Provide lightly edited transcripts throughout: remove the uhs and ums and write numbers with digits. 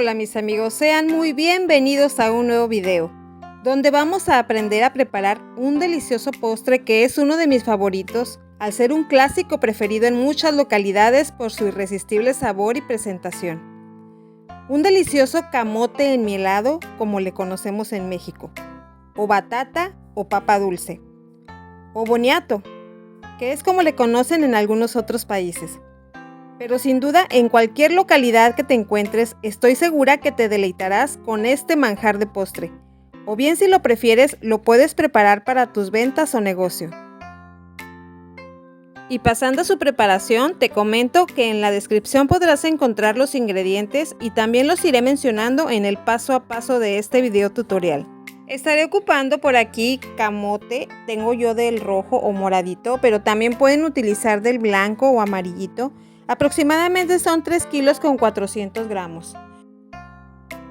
Hola mis amigos, sean muy bienvenidos a un nuevo video, donde vamos a aprender a preparar un delicioso postre que es uno de mis favoritos, al ser un clásico preferido en muchas localidades por su irresistible sabor y presentación. Un delicioso camote enmielado, como le conocemos en México, o batata o papa dulce, o boniato, que es como le conocen en algunos otros países. Pero sin duda, en cualquier localidad que te encuentres, estoy segura que te deleitarás con este manjar de postre. O bien, si lo prefieres, lo puedes preparar para tus ventas o negocio. Y pasando a su preparación, te comento que en la descripción podrás encontrar los ingredientes y también los iré mencionando en el paso a paso de este video tutorial. Estaré ocupando por aquí camote, tengo yo del rojo o moradito, pero también pueden utilizar del blanco o amarillito. Aproximadamente son 3 kilos con 400 gramos.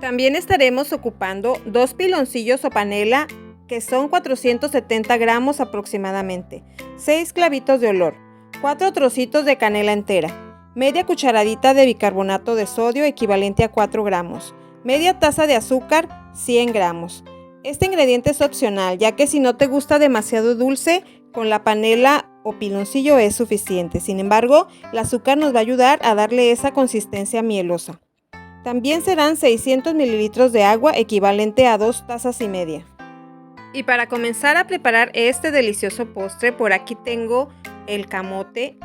También estaremos ocupando 2 piloncillos o panela, que son 470 gramos aproximadamente, 6 clavitos de olor, 4 trocitos de canela entera, media cucharadita de bicarbonato de sodio equivalente a 4 gramos, media taza de azúcar, 100 gramos. Este ingrediente es opcional, ya que si no te gusta demasiado dulce, con la panela o piloncillo es suficiente. Sin embargo, el azúcar nos va a ayudar a darle esa consistencia mielosa. También serán 600 mililitros de agua, equivalente a 2 tazas y media. Y para comenzar a preparar este delicioso postre, por aquí tengo el camote.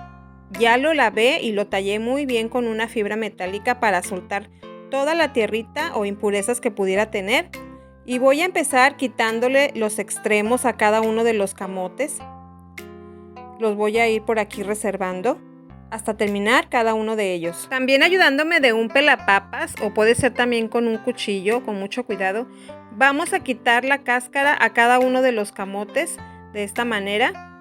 Ya lo lavé y lo tallé muy bien con una fibra metálica para soltar toda la tierrita o impurezas que pudiera tener. Y voy a empezar quitándole los extremos a cada uno de los camotes. Los voy a ir por aquí reservando hasta terminar cada uno de ellos. También ayudándome de un pelapapas, o puede ser también con un cuchillo, con mucho cuidado, vamos a quitar la cáscara a cada uno de los camotes de esta manera.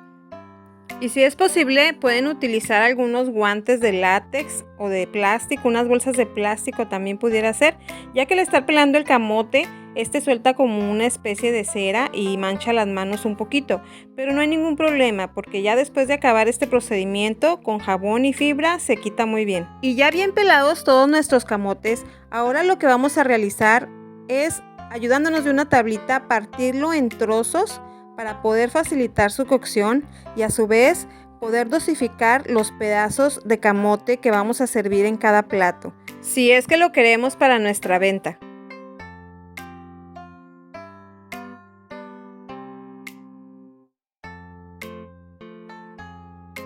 Y si es posible, pueden utilizar algunos guantes de látex o de plástico, unas bolsas de plástico también pudiera ser, ya que al estar pelando el camote, este suelta como una especie de cera y mancha las manos un poquito, pero no hay ningún problema porque ya después de acabar este procedimiento con jabón y fibra se quita muy bien. Y ya bien pelados todos nuestros camotes, ahora lo que vamos a realizar es, ayudándonos de una tablita, partirlo en trozos para poder facilitar su cocción y a su vez poder dosificar los pedazos de camote que vamos a servir en cada plato, si es que lo queremos para nuestra venta.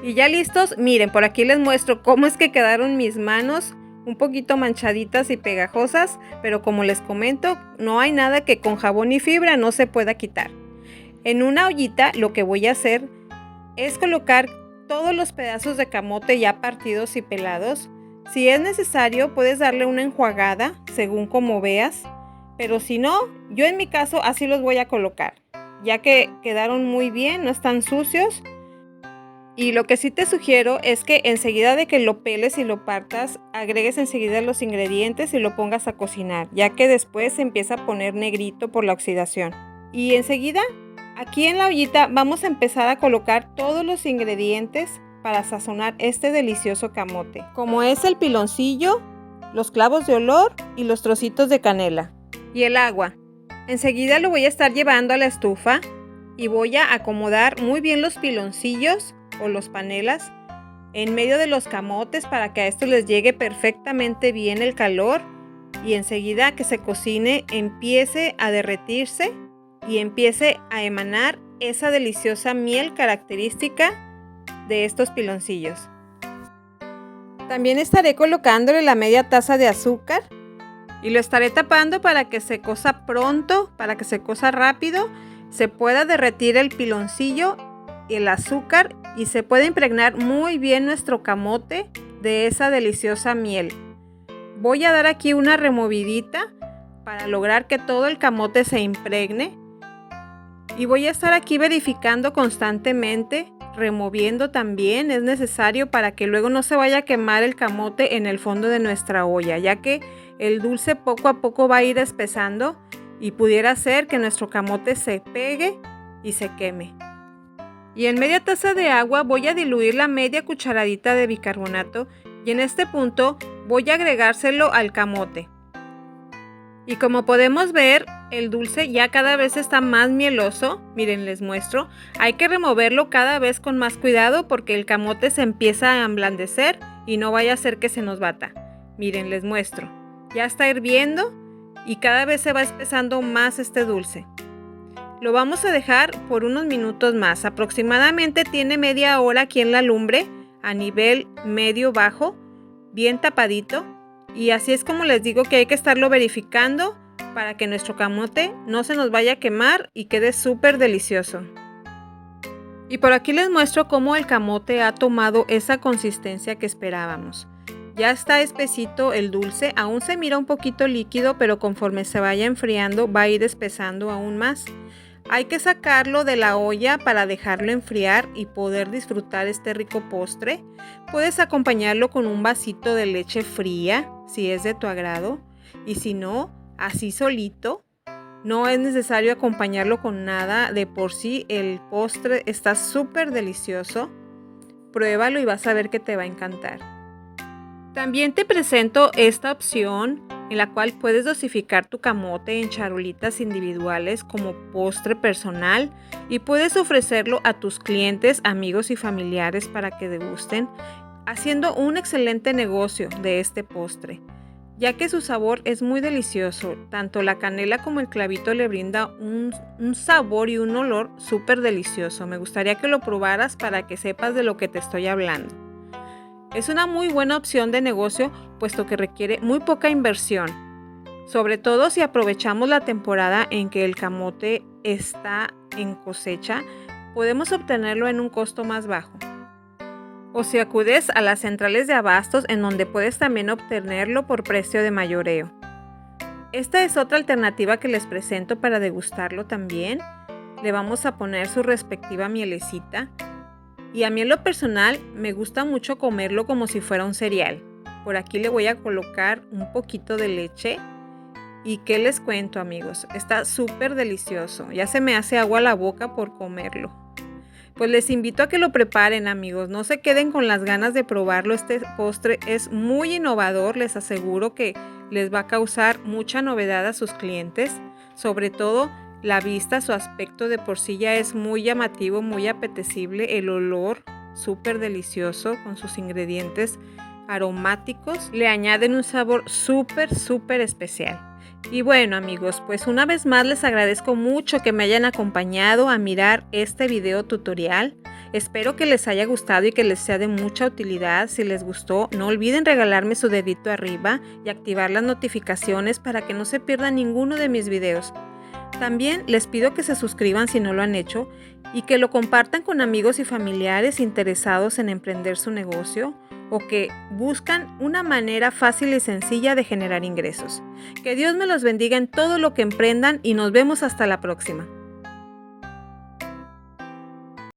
Y ya listos, miren, por aquí les muestro cómo es que quedaron mis manos, un poquito manchaditas y pegajosas, pero como les comento, no hay nada que con jabón y fibra no se pueda quitar. En una ollita lo que voy a hacer es colocar todos los pedazos de camote ya partidos y pelados. Si es necesario, puedes darle una enjuagada según como veas, pero si no, yo en mi caso así los voy a colocar, ya que quedaron muy bien, no están sucios. Y lo que sí te sugiero es que enseguida de que lo peles y lo partas, agregues enseguida los ingredientes y lo pongas a cocinar, ya que después se empieza a poner negrito por la oxidación. Y enseguida, aquí en la ollita vamos a empezar a colocar todos los ingredientes para sazonar este delicioso camote, como es el piloncillo, los clavos de olor y los trocitos de canela. Y el agua. Enseguida lo voy a estar llevando a la estufa y voy a acomodar muy bien los piloncillos o los panelas en medio de los camotes para que a estos les llegue perfectamente bien el calor y enseguida que se cocine empiece a derretirse y empiece a emanar esa deliciosa miel característica de estos piloncillos. También estaré colocándole la media taza de azúcar y lo estaré tapando para que se cosa pronto, para que se cosa rápido, se pueda derretir el piloncillo y el azúcar y se puede impregnar muy bien nuestro camote de esa deliciosa miel. Voy a dar aquí una removidita para lograr que todo el camote se impregne y voy a estar aquí verificando constantemente, removiendo también, es necesario para que luego no se vaya a quemar el camote en el fondo de nuestra olla, ya que el dulce poco a poco va a ir espesando y pudiera ser que nuestro camote se pegue y se queme. Y en media taza de agua voy a diluir la media cucharadita de bicarbonato y en este punto voy a agregárselo al camote. Y como podemos ver, el dulce ya cada vez está más mieloso. Miren, les muestro. Hay que removerlo cada vez con más cuidado porque el camote se empieza a ablandecer y no vaya a ser que se nos bata. Miren, les muestro. Ya está hirviendo y cada vez se va espesando más este dulce. Lo vamos a dejar por unos minutos más. Aproximadamente tiene media hora aquí en la lumbre a nivel medio-bajo, bien tapadito. Y así es como les digo que hay que estarlo verificando para que nuestro camote no se nos vaya a quemar y quede súper delicioso. Y por aquí les muestro cómo el camote ha tomado esa consistencia que esperábamos. Ya está espesito el dulce, aún se mira un poquito líquido, pero conforme se vaya enfriando va a ir espesando aún más. Hay que sacarlo de la olla para dejarlo enfriar y poder disfrutar este rico postre. Puedes acompañarlo con un vasito de leche fría, si es de tu agrado. Y si no, así solito. No es necesario acompañarlo con nada. De por sí el postre está súper delicioso. Pruébalo y vas a ver que te va a encantar. También te presento esta opción en la cual puedes dosificar tu camote en charulitas individuales como postre personal y puedes ofrecerlo a tus clientes, amigos y familiares para que degusten, haciendo un excelente negocio de este postre, ya que su sabor es muy delicioso. Tanto la canela como el clavito le brinda un sabor y un olor súper delicioso. Me gustaría que lo probaras para que sepas de lo que te estoy hablando. Es una muy buena opción de negocio puesto que requiere muy poca inversión, sobre todo si aprovechamos la temporada en que el camote está en cosecha, podemos obtenerlo en un costo más bajo. O si acudes a las centrales de abastos en donde puedes también obtenerlo por precio de mayoreo. Esta es otra alternativa que les presento para degustarlo también. Le vamos a poner su respectiva mielecita. Y a mí en lo personal me gusta mucho comerlo como si fuera un cereal. Por aquí le voy a colocar un poquito de leche. ¿Y qué les cuento, amigos? Está súper delicioso. Ya se me hace agua a la boca por comerlo. Pues les invito a que lo preparen, amigos. No se queden con las ganas de probarlo. Este postre es muy innovador. Les aseguro que les va a causar mucha novedad a sus clientes. Sobre todo la vista, su aspecto de por sí ya es muy llamativo, muy apetecible. El olor súper delicioso con sus ingredientes aromáticos. Le añaden un sabor súper especial. Y bueno, amigos, pues una vez más les agradezco mucho que me hayan acompañado a mirar este video tutorial. Espero que les haya gustado y que les sea de mucha utilidad. Si les gustó, no olviden regalarme su dedito arriba y activar las notificaciones para que no se pierdan ninguno de mis videos. También les pido que se suscriban si no lo han hecho y que lo compartan con amigos y familiares interesados en emprender su negocio o que buscan una manera fácil y sencilla de generar ingresos. Que Dios me los bendiga en todo lo que emprendan y nos vemos hasta la próxima.